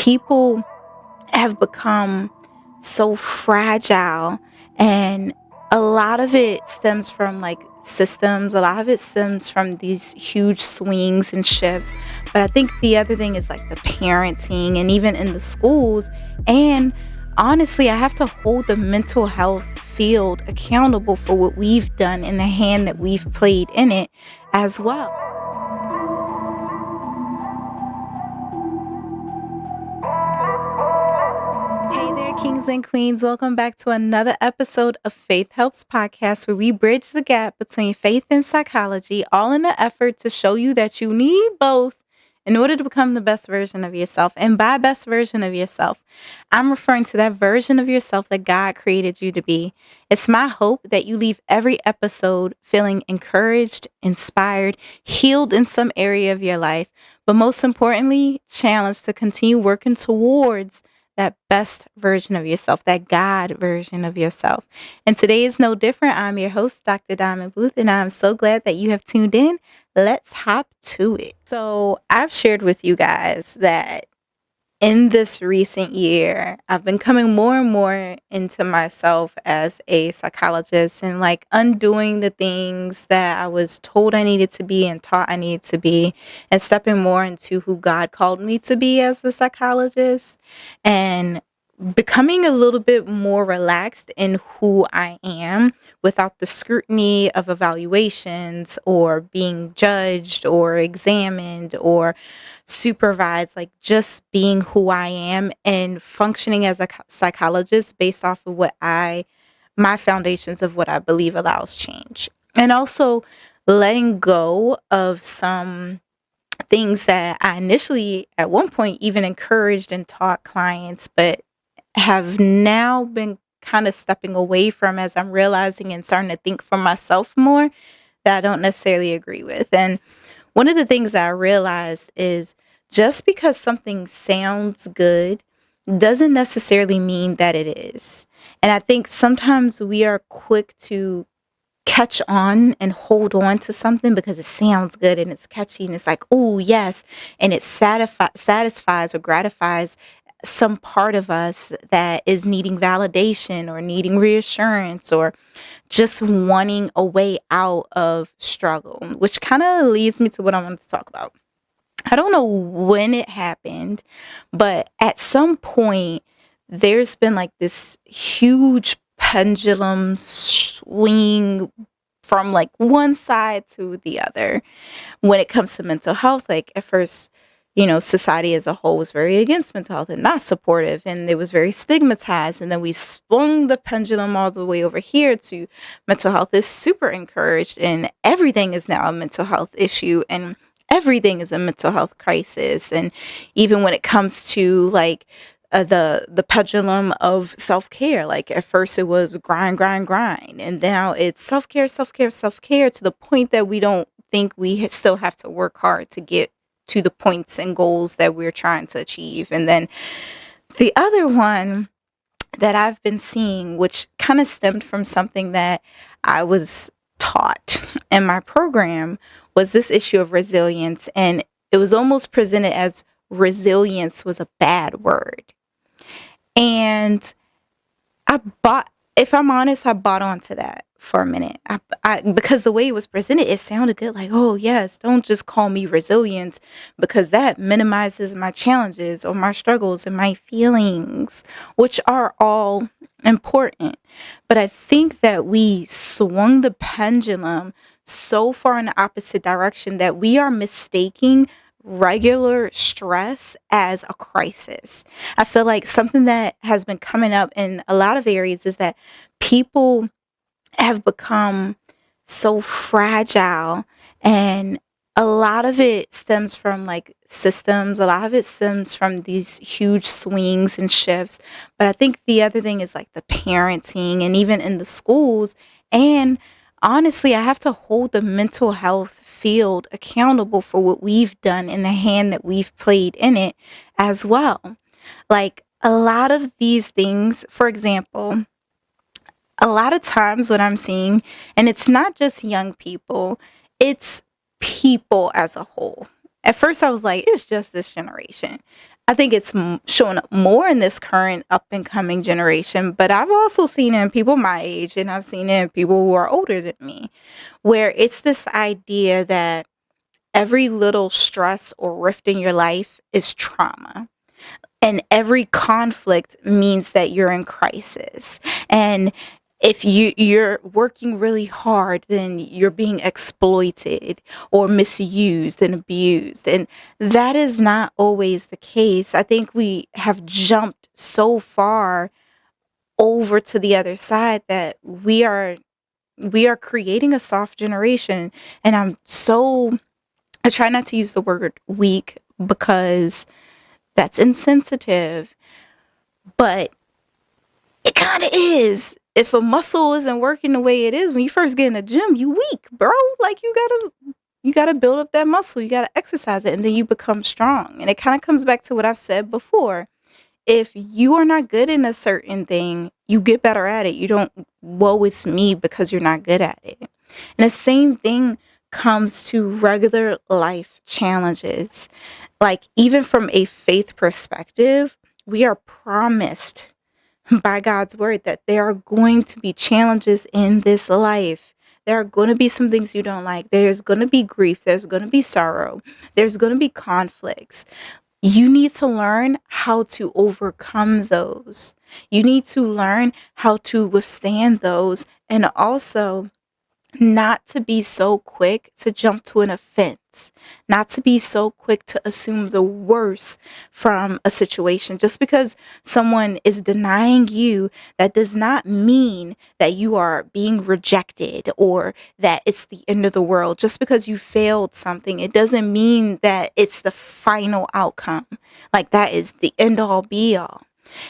people have become so fragile, and a lot of it stems from like systems. A lot of it stems from these huge swings and shifts. But I think the other thing is like the parenting, and even in the schools. And honestly, I have to hold the mental health field accountable for what we've done and the hand that we've played in it as well. Hey there, kings and queens. Welcome back to another episode of Faith Helps Podcast, where we bridge the gap between faith and psychology, all in the effort to show you that you need both in order to become the best version of yourself. And by best version of yourself, I'm referring to that version of yourself that God created you to be. It's my hope that you leave every episode feeling encouraged, inspired, healed in some area of your life, but most importantly, challenged to continue working towards that best version of yourself, that God version of yourself. And today is no different. I'm your host, Dr. Diamond Booth, and I'm so glad that you have tuned in. Let's hop to it. So I've shared with you guys that in this recent year, I've been coming more and more into myself as a psychologist and like undoing the things that I was told I needed to be and taught I needed to be, and stepping more into who God called me to be as a psychologist, and becoming a little bit more relaxed in who I am without the scrutiny of evaluations or being judged or examined or supervised, like just being who I am and functioning as a psychologist based off of my foundations of what I believe allows change. And also letting go of some things that I initially at one point even encouraged and taught clients, but have now been kind of stepping away from as I'm realizing and starting to think for myself more, that I don't necessarily agree with. And one of the things that I realized is just because something sounds good doesn't necessarily mean that it is. And I think sometimes we are quick to catch on and hold on to something because it sounds good and it's catchy and it's like, oh, yes. And it satisfies or gratifies some part of us that is needing validation or needing reassurance or just wanting a way out of struggle, which kind of leads me to what I want to talk about. I don't know when it happened, but at some point there's been like this huge pendulum swing from like one side to the other when it comes to mental health. Like at first, society as a whole was very against mental health and not supportive, and it was very stigmatized. And then we swung the pendulum all the way over here to mental health is super encouraged, and everything is now a mental health issue, and everything is a mental health crisis. And even when it comes to like the pendulum of self-care, like at first it was grind, and now it's self-care to the point that we don't think we still have to work hard to get to the points and goals that we're trying to achieve. And then the other one that I've been seeing, which kind of stemmed from something that I was taught in my program, was this issue of resilience. And it was almost presented as resilience was a bad word. And if I'm honest, I bought onto that for a minute. Because the way it was presented, it sounded good. Like, oh yes, don't just call me resilient, because that minimizes my challenges or my struggles and my feelings, which are all important. But I think that we swung the pendulum so far in the opposite direction that we are mistaking regular stress as a crisis. I feel like something that has been coming up in a lot of areas is that people have become so fragile, and a lot of it stems from like systems. A lot of it stems from these huge swings and shifts. But I think the other thing is like the parenting, and even in the schools. And honestly, I have to hold the mental health field accountable for what we've done and the hand that we've played in it as well. Like a lot of these things, for example, a lot of times what I'm seeing, and it's not just young people, it's people as a whole. At first I was like, it's just this generation. I think it's showing up more in this current up and coming generation, but I've also seen it in people my age, and I've seen it in people who are older than me, where it's this idea that every little stress or rift in your life is trauma. And every conflict means that you're in crisis. And if you're working really hard, then you're being exploited or misused and abused. And that is not always the case. I think we have jumped so far over to the other side that we are creating a soft generation. And I try not to use the word weak because that's insensitive, but it kind of is. If a muscle isn't working the way it is when you first get in the gym, you weak, bro. Like you gotta build up that muscle. You gotta exercise it, and then you become strong. And it kind of comes back to what I've said before. If you are not good in a certain thing, you get better at it. You don't, woe it's me because you're not good at it. And the same thing comes to regular life challenges. Like, even from a faith perspective, we are promised by God's word that there are going to be challenges in this life. There are going to be some things you don't like. There's going to be grief. There's going to be sorrow. There's going to be conflicts. You need to learn how to overcome those. You need to learn how to withstand those, and also not to be so quick to jump to an offense, not to be so quick to assume the worst from a situation. Just because someone is denying you, that does not mean that you are being rejected or that it's the end of the world. Just because you failed something, it doesn't mean that it's the final outcome. Like, that is the end all be all.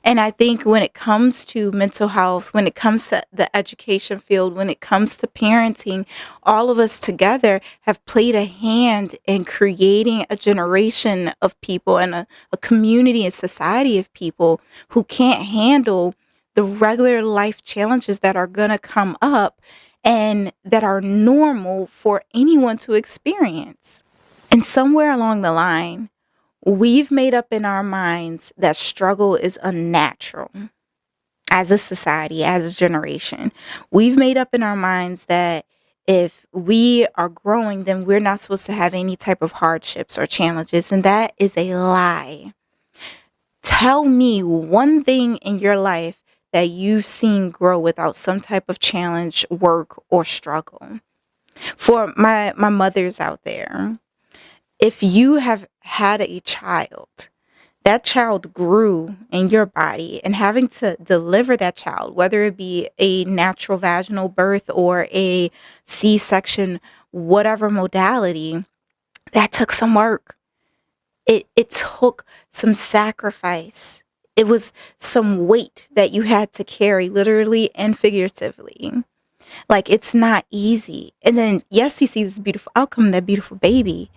And I think when it comes to mental health, when it comes to the education field, when it comes to parenting, all of us together have played a hand in creating a generation of people and a community and society of people who can't handle the regular life challenges that are going to come up and that are normal for anyone to experience. And somewhere along the line, we've made up in our minds that struggle is unnatural as a society, as a generation. We've made up in our minds that if we are growing, then we're not supposed to have any type of hardships or challenges. And that is a lie. Tell me one thing in your life that you've seen grow without some type of challenge, work, or struggle. For my mothers out there, if you have had a child, that child grew in your body, and having to deliver that child, whether it be a natural vaginal birth or a C-section, whatever modality, that took some work. It took some sacrifice. It was some weight that you had to carry, literally and figuratively. Like, it's not easy. And then, yes, you see this beautiful outcome, that beautiful baby,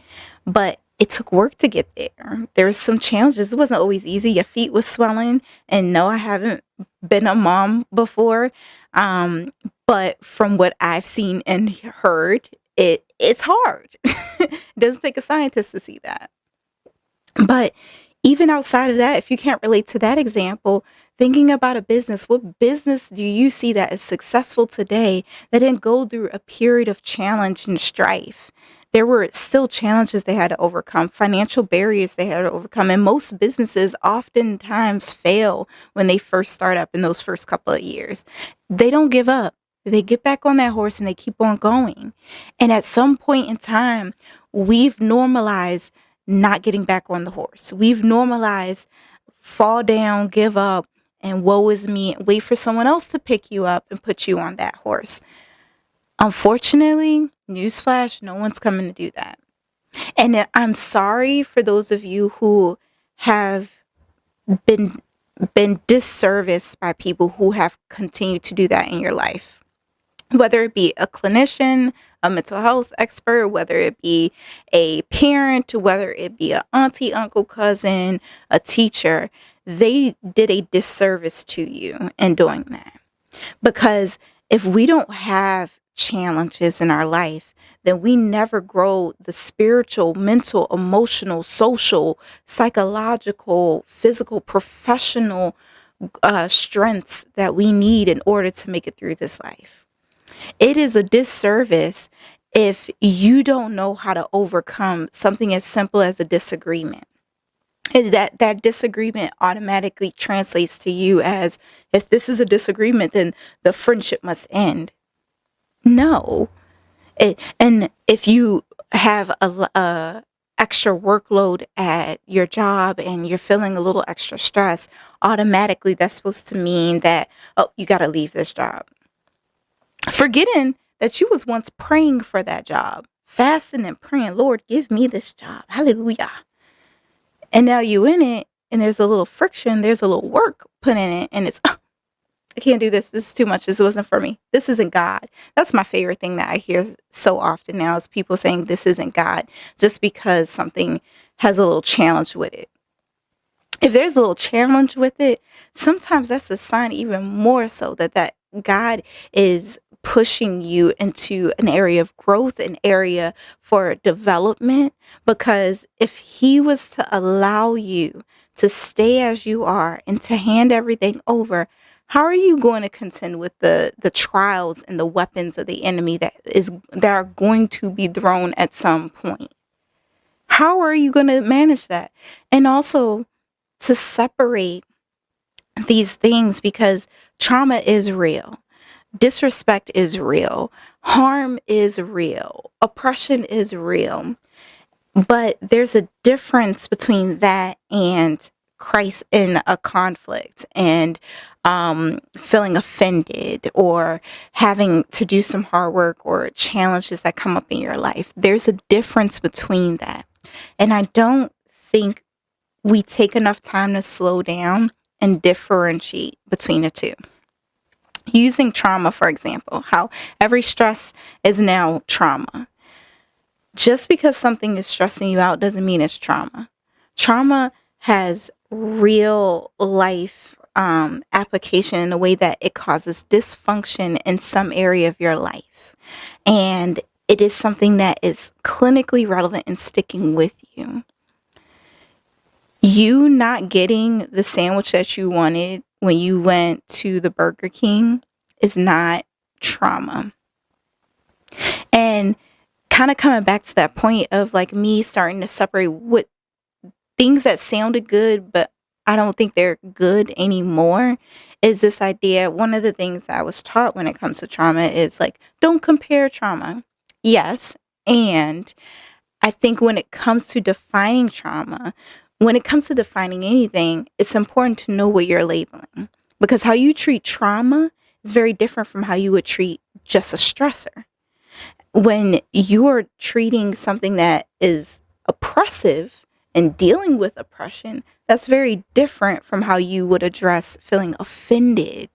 but it took work to get there. There's some challenges. It wasn't always easy. Your feet was swelling. And no, I haven't been a mom before. But from what I've seen and heard, it's hard. It doesn't take a scientist to see that. But even outside of that, if you can't relate to that example, thinking about a business, what business do you see that is successful today that didn't go through a period of challenge and strife? There were still challenges they had to overcome, financial barriers they had to overcome. And most businesses oftentimes fail when they first start up in those first couple of years. They don't give up. They get back on that horse and they keep on going. And at some point in time, we've normalized not getting back on the horse. We've normalized fall down, give up, and woe is me, wait for someone else to pick you up and put you on that horse. Unfortunately, newsflash, no one's coming to do that. And I'm sorry for those of you who have been disserviced by people who have continued to do that in your life. Whether it be a clinician, a mental health expert, whether it be a parent, whether it be an auntie, uncle, cousin, a teacher, they did a disservice to you in doing that. Because if we don't have challenges in our life, then we never grow the spiritual, mental, emotional, social, psychological, physical, professional strengths that we need in order to make it through this life. It is a disservice if you don't know how to overcome something as simple as a disagreement. And that disagreement automatically translates to you as, if this is a disagreement, then the friendship must end. No. And if you have a extra workload at your job and you're feeling a little extra stress, automatically that's supposed to mean that, oh, you got to leave this job. Forgetting that you was once praying for that job, fasting and praying, Lord, give me this job. Hallelujah. And now you in it, and there's a little friction, there's a little work put in it, and it's, oh, I can't do this. This is too much. This wasn't for me. This isn't God. That's my favorite thing that I hear so often now, is people saying this isn't God just because something has a little challenge with it. If there's a little challenge with it, sometimes that's a sign even more so that God is pushing you into an area of growth, an area for development. Because if he was to allow you to stay as you are and to hand everything over, how are you going to contend with the trials and the weapons of the enemy that are going to be thrown at some point? How are you going to manage that? And also to separate these things, because trauma is real. Disrespect is real. Harm is real. Oppression is real. But there's a difference between that and Christ in a conflict and feeling offended or having to do some hard work or challenges that come up in your life. There's a difference between that. And I don't think we take enough time to slow down and differentiate between the two. Using trauma, for example, how every stress is now trauma. Just because something is stressing you out doesn't mean it's trauma. Trauma has real life application in the way that it causes dysfunction in some area of your life. And it is something that is clinically relevant and sticking with you. You not getting the sandwich that you wanted when you went to the Burger King is not trauma. And kind of coming back to that point of like me starting to separate what things that sounded good, but I don't think they're good anymore, is this idea. One of the things I was taught when it comes to trauma is like, don't compare trauma. Yes. And I think when it comes to defining trauma, when it comes to defining anything, it's important to know what you're labeling, because how you treat trauma is very different from how you would treat just a stressor. When you're treating something that is oppressive and dealing with oppression, that's very different from how you would address feeling offended.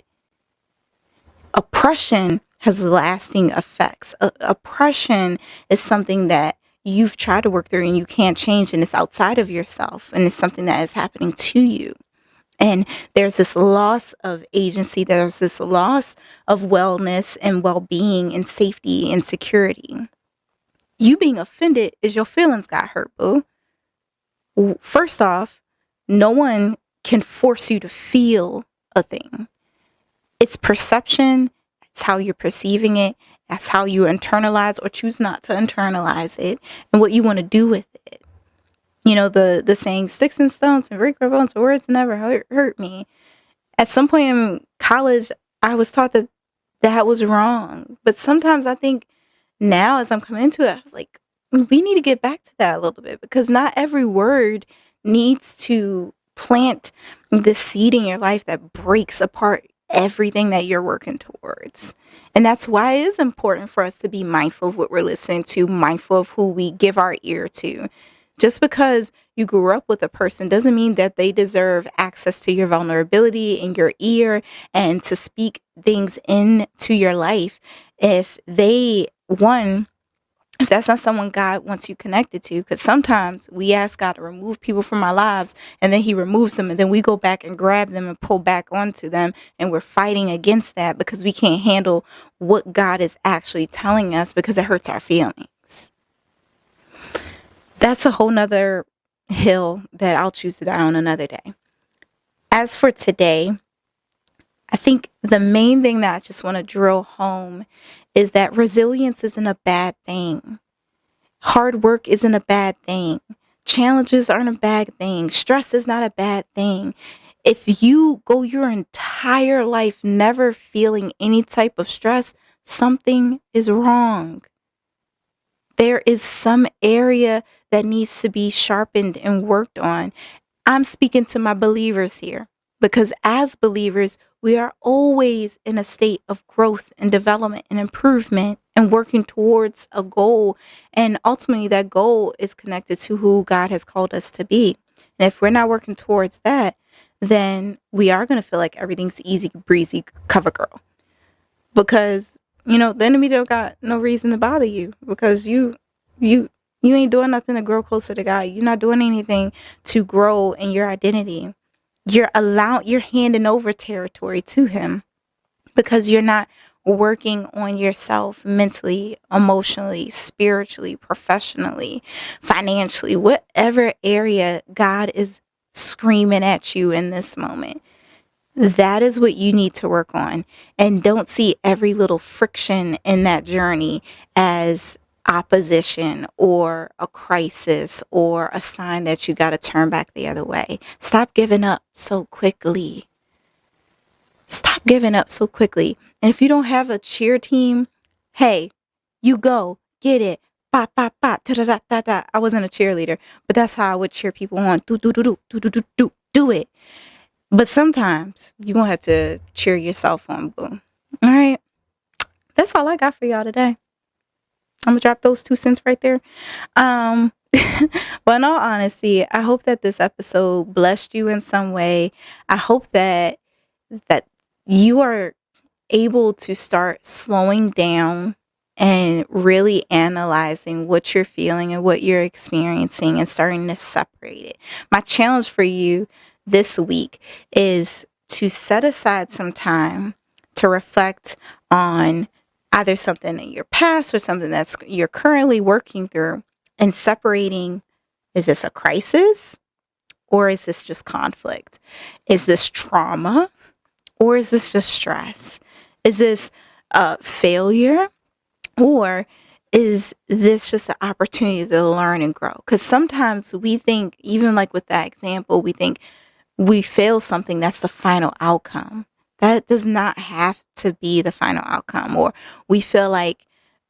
Oppression has lasting effects. Oppression is something that you've tried to work through and you can't change, and it's outside of yourself, and it's something that is happening to you. And there's this loss of agency, there's this loss of wellness and well-being and safety and security. You being offended is your feelings got hurt, boo. First off, no one can force you to feel a thing. It's perception, it's how you're perceiving it, that's how you internalize or choose not to internalize it, and what you want to do with it. You know, the saying, sticks and stones and break my bones, but words never hurt me. At some point in college, I was taught that was wrong. But sometimes I think now as I'm coming into it, I was like, we need to get back to that a little bit, because not every word needs to plant the seed in your life that breaks apart everything that you're working towards. And that's why it is important for us to be mindful of what we're listening to, mindful of who we give our ear to. Just because you grew up with a person doesn't mean that they deserve access to your vulnerability and your ear and to speak things into your life if they, one, if that's not someone God wants you connected to, because sometimes we ask God to remove people from our lives and then he removes them and then we go back and grab them and pull back onto them, and we're fighting against that because we can't handle what God is actually telling us because it hurts our feelings. That's a whole nother hill that I'll choose to die on another day. As for today, I think the main thing that I just want to drill home is that resilience isn't a bad thing. Hard work isn't a bad thing. Challenges aren't a bad thing. Stress is not a bad thing. If you go your entire life never feeling any type of stress, something is wrong. There is some area that needs to be sharpened and worked on. I'm speaking to my believers here because as believers, we are always in a state of growth and development and improvement and working towards a goal. And ultimately, that goal is connected to who God has called us to be. And if we're not working towards that, then we are going to feel like everything's easy, breezy, cover girl. Because, the enemy don't got no reason to bother you because you ain't doing nothing to grow closer to God. You're not doing anything to grow in your identity. You're handing over territory to him because you're not working on yourself mentally, emotionally, spiritually, professionally, financially, whatever area God is screaming at you in this moment. That is what you need to work on. And don't see every little friction in that journey as opposition or a crisis or a sign that you got to turn back the other way. Stop giving up so quickly. Stop giving up so quickly. And if you don't have a cheer team, hey, you go, get it. Ba, ba, ba, da, da, da, da, da. I wasn't a cheerleader, but that's how I would cheer people on. Do it. But sometimes you're going to have to cheer yourself on, boo. All right. That's all I got for y'all today. I'm going to drop those 2 cents right there. But in all honesty, I hope that this episode blessed you in some way. I hope that you are able to start slowing down and really analyzing what you're feeling and what you're experiencing and starting to separate it. My challenge for you this week is to set aside some time to reflect on either something in your past or something that's you're currently working through and separating, is this a crisis or is this just conflict? Is this trauma or is this just stress? Is this failure or is this just an opportunity to learn and grow? Because sometimes we think, even like with that example, we think we fail something, that's the final outcome. That does not have to be the final outcome. Or we feel like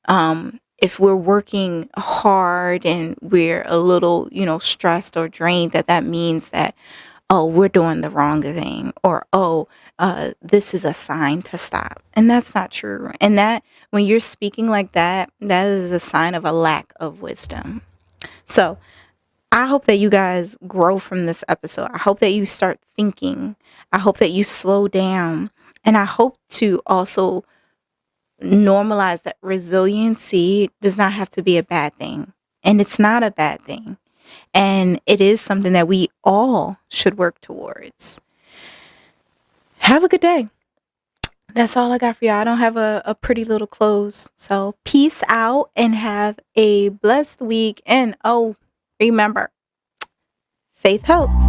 if we're working hard and we're a little, stressed or drained, that means that, oh, we're doing the wrong thing. Or, this is a sign to stop. And that's not true. And that when you're speaking like that, that is a sign of a lack of wisdom. So I hope that you guys grow from this episode. I hope that you start thinking. I hope that you slow down. And I hope to also normalize that resiliency does not have to be a bad thing. And it's not a bad thing. And it is something that we all should work towards. Have a good day. That's all I got for y'all. I don't have a pretty little close. So peace out and have a blessed week. And remember, faith helps.